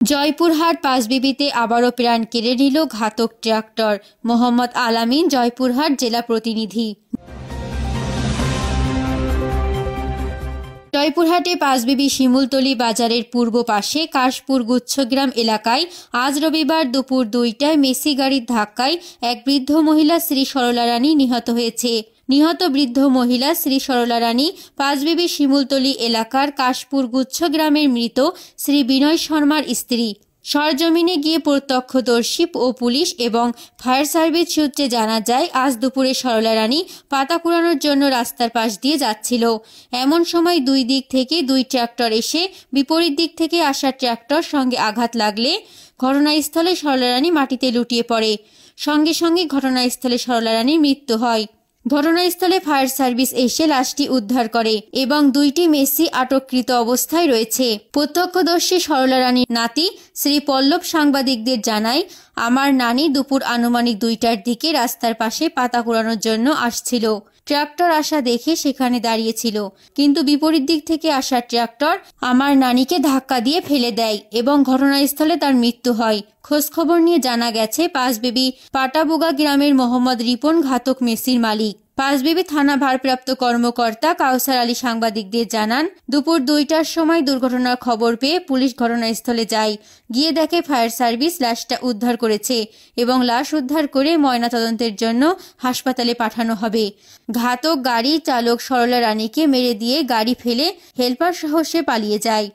জয়পুরহাট পাঁচবিবিতে আবারও প্রাণ কেড়ে নিল ঘাতক ট্রাক্টর। মোহাম্মদ আলামিন, জয়পুরহাট জেলা প্রতিনিধি। জয়পুরহাটে পাঁচবিবি শিমুলতলী বাজারের পূর্ব পাশে কাশপুর গুচ্ছগ্রাম এলাকায় আজ রবিবার দুপুর 2টায় মেসি গাড়ির ধাক্কায় এক বৃদ্ধ মহিলা শ্রী সরলা রানী নিহত হয়েছে। নিহত বৃদ্ধ মহিলা শ্রী সরলা রানী পাঁচবিবি শিমুলতলী এলাকার কাশপুর গুচ্ছগ্রামের মৃত শ্রী বিনয় শর্মার স্ত্রী। সরজমিনে গিয়ে প্রত্যক্ষদর্শী ও পুলিশ এবং ফায়ার সার্ভিস সূত্রে জানা যায়, আজ দুপুরে সরলা রানী পাতা কুড়ানোর জন্য রাস্তার পাশ দিয়ে যাচ্ছিল। এমন সময় দুই দিক থেকে দুই ট্রাক্টর এসে বিপরীত দিক থেকে আসা ট্রাক্টর সঙ্গে আঘাত লাগলে ঘটনাস্থলে সরলা রানী মাটিতে লুটিয়ে পড়ে। সঙ্গে সঙ্গে ঘটনাস্থলে সরলা রানীর মৃত্যু হয়। ঘটনাস্থলে ফায়ার সার্ভিস এসে লাশটি উদ্ধার করে এবং দুইটি মেসি আটককৃত অবস্থায় রয়েছে। প্রত্যক্ষদর্শী সরলা রানীর নাতি শ্রী পল্লব সাংবাদিকদের জানায়, আমার নানি দুপুর আনুমানিক 2টার দিকে রাস্তার পাশে পাতা কুড়ানোর জন্য আসছিল। ট্রাক্টর আসা দেখে সেখানে দাঁড়িয়েছিল, কিন্তু বিপরীত দিক থেকে আসা ট্রাক্টর আমার নানিকে ধাক্কা দিয়ে ফেলে দেয় এবং ঘটনাস্থলে তার মৃত্যু হয়। খোঁজখবর নিয়ে জানা গেছে, পাঁচবিবি পাটাবুগা গ্রামের মোহাম্মদ রিপন ঘাতক মেসির মালিক। পাঁচবিবি থানা ভারপ্রাপ্ত কর্মকর্তা কাউসার আলী সাংবাদিকদের জানান, দুপুর 2টার সময় দুর্ঘটনার খবর পেয়ে পুলিশ ঘটনাস্থলে যায়। গিয়ে দেখে ফায়ার সার্ভিস লাশটা উদ্ধার করেছে এবং লাশ উদ্ধার করে ময়নাতদন্তের জন্য হাসপাতালে পাঠানো হবে। ঘাতক গাড়ি চালক সরলা রানীকে মেরে দিয়ে গাড়ি ফেলে হেলপার সহ সে পালিয়ে যায়।